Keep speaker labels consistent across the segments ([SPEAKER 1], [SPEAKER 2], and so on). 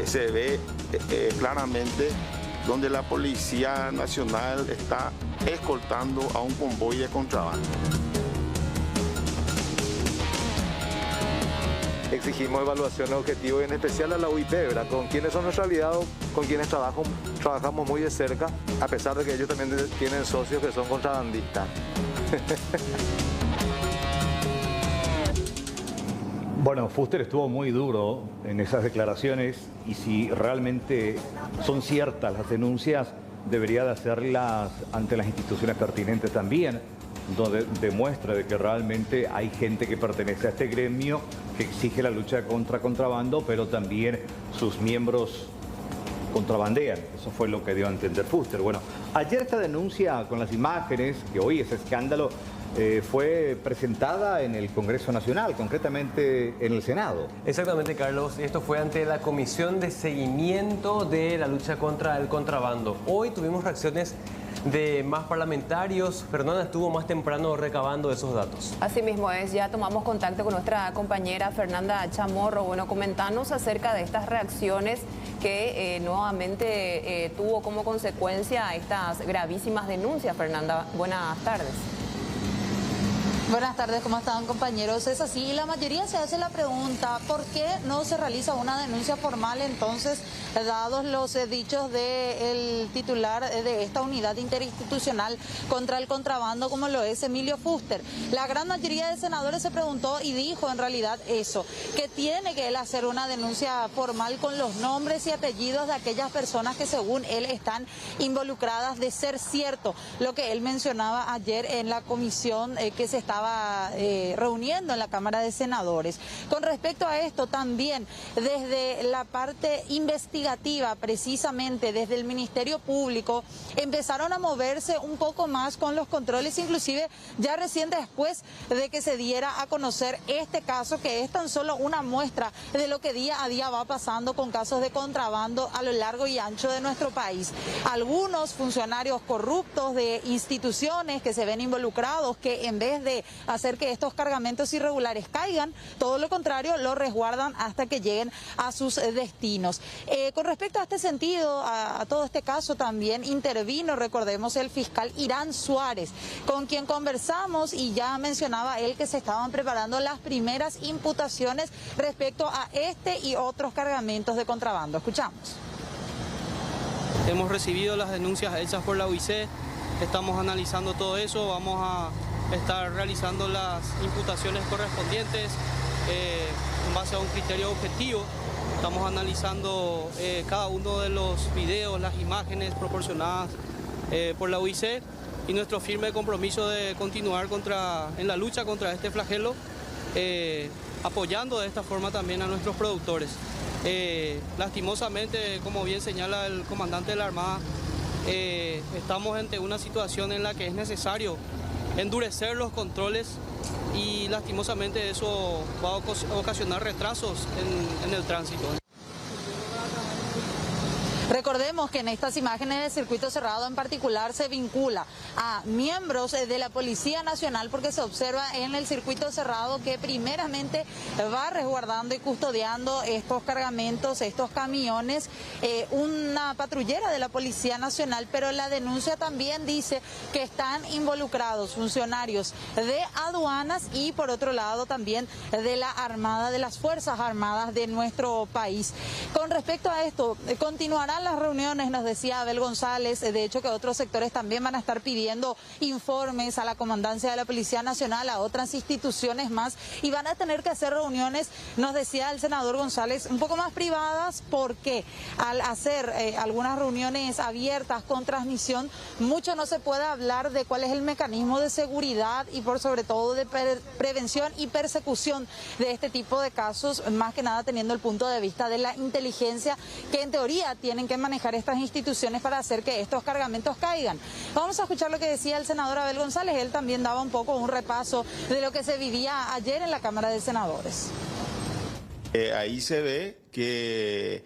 [SPEAKER 1] se ve claramente donde la Policía Nacional está escoltando a un convoy de contrabando.
[SPEAKER 2] Exigimos evaluación objetiva y en especial a la UIP, ¿verdad? Con quienes son nuestra aliados, con quienes trabajamos muy de cerca, a pesar de que ellos también tienen socios que son contrabandistas.
[SPEAKER 3] Bueno, Fuster estuvo muy duro en esas declaraciones y si realmente son ciertas las denuncias, debería de hacerlas ante las instituciones pertinentes también, donde demuestra de que realmente hay gente que pertenece a este gremio que exige la lucha contra contrabando, pero también sus miembros contrabandean. Eso fue lo que dio a entender Fuster. Bueno, ayer esta denuncia con las imágenes, que hoy es escándalo, fue presentada en el Congreso Nacional, concretamente en el Senado.
[SPEAKER 4] Exactamente, Carlos. Esto fue ante la Comisión de Seguimiento de la Lucha contra el Contrabando. Hoy tuvimos reacciones de más parlamentarios. Fernanda estuvo más temprano recabando esos datos.
[SPEAKER 5] Así mismo es, ya tomamos contacto con nuestra compañera Fernanda Chamorro. Bueno, comentanos acerca de estas reacciones que nuevamente tuvo como consecuencia estas gravísimas denuncias. Fernanda, buenas tardes.
[SPEAKER 6] Buenas tardes, ¿cómo están, compañeros? Es así, y la mayoría se hace la pregunta, ¿por qué no se realiza una denuncia formal entonces, dados los dichos del titular de esta unidad interinstitucional contra el contrabando, como lo es Emilio Fuster? La gran mayoría de senadores se preguntó y dijo en realidad eso, que tiene que él hacer una denuncia formal con los nombres y apellidos de aquellas personas que según él están involucradas, de ser cierto lo que él mencionaba ayer en la comisión que se estaba reuniendo en la Cámara de Senadores. Con respecto a esto también, desde la parte investigativa, precisamente desde el Ministerio Público, empezaron a moverse un poco más con los controles, inclusive ya recién después de que se diera a conocer este caso, que es tan solo una muestra de lo que día a día va pasando con casos de contrabando a lo largo y ancho de nuestro país. Algunos funcionarios corruptos de instituciones que se ven involucrados, que en vez de hacer que estos cargamentos irregulares caigan, todo lo contrario, lo resguardan hasta que lleguen a sus destinos. Con respecto a este sentido, a todo este caso también intervino, recordemos, el fiscal Irán Suárez, con quien conversamos y ya mencionaba él que se estaban preparando las primeras imputaciones respecto a este y otros cargamentos de contrabando. Escuchamos.
[SPEAKER 7] Hemos recibido las denuncias hechas por la UIC, estamos analizando todo eso, vamos a estar realizando las imputaciones correspondientes en base a un criterio objetivo. Estamos analizando cada uno de los videos, las imágenes proporcionadas por la UIC y nuestro firme compromiso de continuar en la lucha contra este flagelo, apoyando de esta forma también a nuestros productores. Lastimosamente, como bien señala el comandante de la Armada, estamos ante una situación en la que es necesario endurecer los controles y lastimosamente eso va a ocasionar retrasos en el tránsito.
[SPEAKER 6] Recordemos que en estas imágenes del circuito cerrado en particular se vincula a miembros de la Policía Nacional, porque se observa en el circuito cerrado que primeramente va resguardando y custodiando estos cargamentos, estos camiones, una patrullera de la Policía Nacional, pero la denuncia también dice que están involucrados funcionarios de aduanas y por otro lado también de la Armada, de las Fuerzas Armadas de nuestro país. Con respecto a esto, continuarán las reuniones, nos decía Abel González, de hecho que otros sectores también van a estar pidiendo informes a la Comandancia de la Policía Nacional, a otras instituciones más, y van a tener que hacer reuniones, nos decía el senador González, un poco más privadas, porque al hacer algunas reuniones abiertas con transmisión, mucho no se puede hablar de cuál es el mecanismo de seguridad y por sobre todo de prevención y persecución de este tipo de casos, más que nada teniendo el punto de vista de la inteligencia que en teoría tienen que manejar estas instituciones para hacer que estos cargamentos caigan. Vamos a escuchar lo que decía el senador Abel González. Él también daba un poco un repaso de lo que se vivía ayer en la Cámara de Senadores.
[SPEAKER 1] Ahí se ve que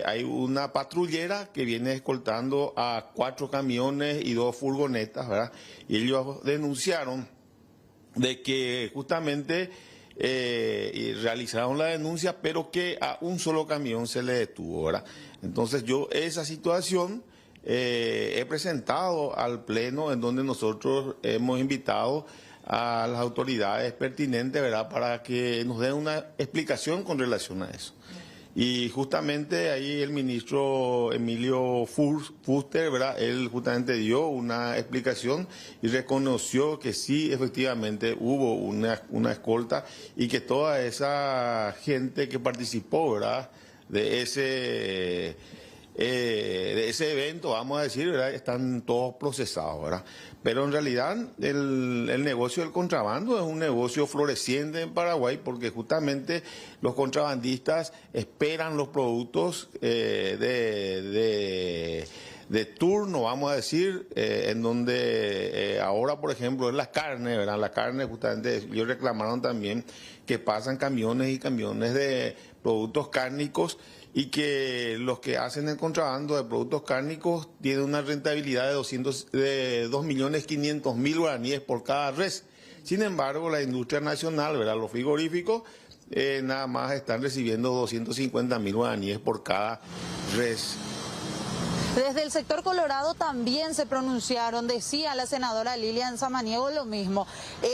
[SPEAKER 1] hay una patrullera que viene escoltando a 4 camiones y 2 furgonetas, ¿verdad? Y ellos denunciaron de que justamente y realizaron la denuncia, pero que a un solo camión se le detuvo, ¿verdad? Entonces yo esa situación he presentado al Pleno, en donde nosotros hemos invitado a las autoridades pertinentes, ¿verdad?, para que nos den una explicación con relación a eso. Y justamente ahí el ministro Emilio Fuster, ¿verdad?, él justamente dio una explicación y reconoció que sí, efectivamente hubo una escolta y que toda esa gente que participó, ¿verdad?, de ese evento, vamos a decir, ¿verdad?, están todos procesados, ¿verdad? Pero en realidad el negocio del contrabando es un negocio floreciente en Paraguay, porque justamente los contrabandistas esperan los productos de turno, vamos a decir, en donde ahora, por ejemplo, es la carne, ¿verdad? La carne, justamente, ellos reclamaron también que pasan camiones y camiones de productos cárnicos, y que los que hacen el contrabando de productos cárnicos tienen una rentabilidad de 2.500.000 guaraníes por cada res. Sin embargo, la industria nacional, ¿verdad?, los frigoríficos, nada más están recibiendo 250.000 guaraníes por cada res.
[SPEAKER 6] Desde el sector colorado también se pronunciaron, decía la senadora Lilian Samaniego lo mismo.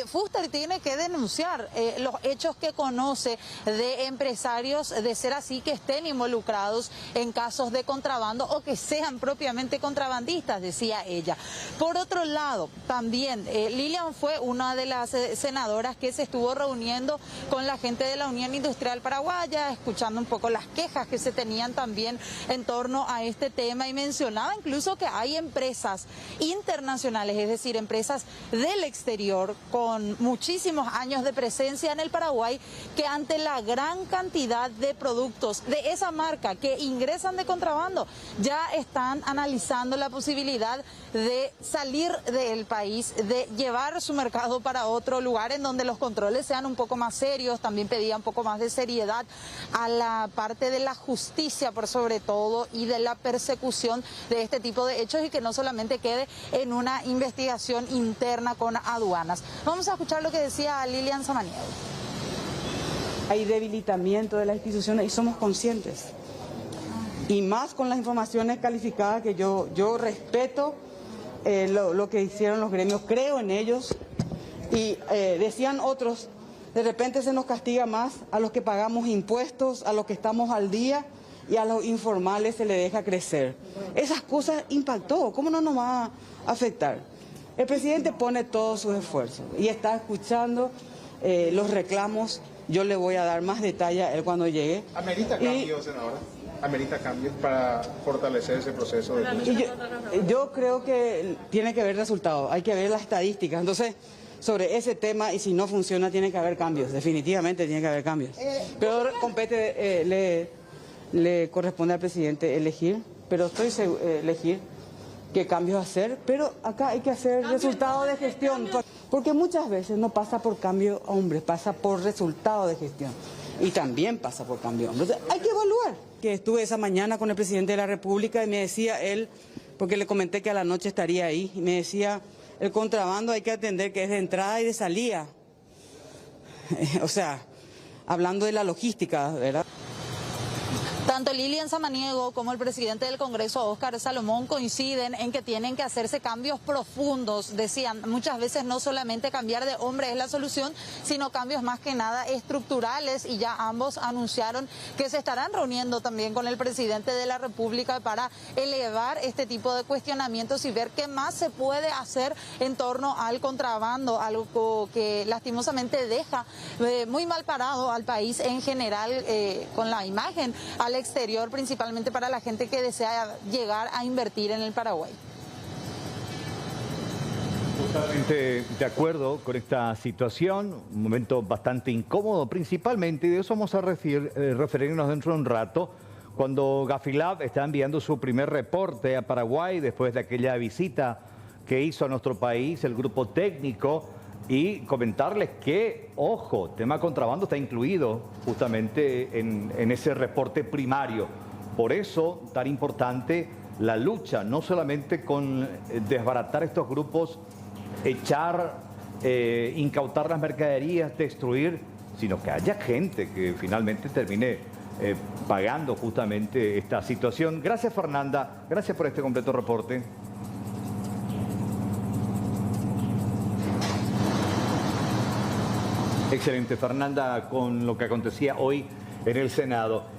[SPEAKER 6] Fuster tiene que denunciar los hechos que conoce de empresarios, de ser así, que estén involucrados en casos de contrabando o que sean propiamente contrabandistas, decía ella. Por otro lado, también Lilian fue una de las senadoras que se estuvo reuniendo con la gente de la Unión Industrial Paraguaya, escuchando un poco las quejas que se tenían también en torno a este tema, y mencionaba incluso que hay empresas internacionales, es decir, empresas del exterior con muchísimos años de presencia en el Paraguay, que ante la gran cantidad de productos de esa marca que ingresan de contrabando, ya están analizando la posibilidad de salir del país, de llevar su mercado para otro lugar en donde los controles sean un poco más serios. También pedía un poco más de seriedad a la parte de la justicia, por sobre todo, y de la persecución de este tipo de hechos, y que no solamente quede en una investigación interna con aduanas. Vamos a escuchar lo que decía Lilian Samaniego.
[SPEAKER 8] Hay debilitamiento de las instituciones y somos conscientes. Y más con las informaciones calificadas, que yo respeto lo que hicieron los gremios, creo en ellos. Y decían otros, de repente se nos castiga más a los que pagamos impuestos, a los que estamos al día, y a los informales se le deja crecer. Esas cosas impactó, ¿cómo no nos va a afectar? El presidente pone todos sus esfuerzos y está escuchando los reclamos. Yo le voy a dar más detalle a él cuando llegue.
[SPEAKER 9] ¿Amerita cambios, senadora? ¿Amerita cambios para fortalecer ese proceso de lucha?
[SPEAKER 8] Yo creo que tiene que haber resultados, hay que ver las estadísticas. Entonces, sobre ese tema, y si no funciona, tiene que haber cambios, definitivamente tiene que haber cambios. Pero compete, le corresponde al presidente elegir, pero estoy seguro, elegir qué cambios hacer, pero acá hay que hacer resultado de gestión, porque muchas veces no pasa por cambio hombres, pasa por resultado de gestión, y también pasa por cambio hombres. Hay que evaluar. Que estuve esa mañana con el presidente de la República y me decía él, porque le comenté que a la noche estaría ahí, y me decía, el contrabando hay que atender que es de entrada y de salida. O sea, hablando de la logística, ¿verdad?
[SPEAKER 6] Tanto Lilian Samaniego como el presidente del Congreso, Óscar Salomón, coinciden en que tienen que hacerse cambios profundos. Decían, muchas veces no solamente cambiar de hombre es la solución, sino cambios más que nada estructurales, y ya ambos anunciaron que se estarán reuniendo también con el presidente de la República para elevar este tipo de cuestionamientos y ver qué más se puede hacer en torno al contrabando, algo que lastimosamente deja muy mal parado al país en general, con la imagen al exterior, principalmente para la gente que desea llegar a invertir en el Paraguay.
[SPEAKER 3] Totalmente de acuerdo con esta situación, un momento bastante incómodo principalmente, y de eso vamos a referirnos dentro de un rato, cuando Gafilab está enviando su primer reporte a Paraguay después de aquella visita que hizo a nuestro país el grupo técnico, y comentarles que, ojo, tema contrabando está incluido justamente en ese reporte primario. Por eso, tan importante la lucha, no solamente con desbaratar estos grupos, incautar las mercaderías, destruir, sino que haya gente que finalmente termine pagando justamente esta situación. Gracias, Fernanda. Gracias por este completo reporte. Excelente, Fernanda, con lo que acontecía hoy en el Senado.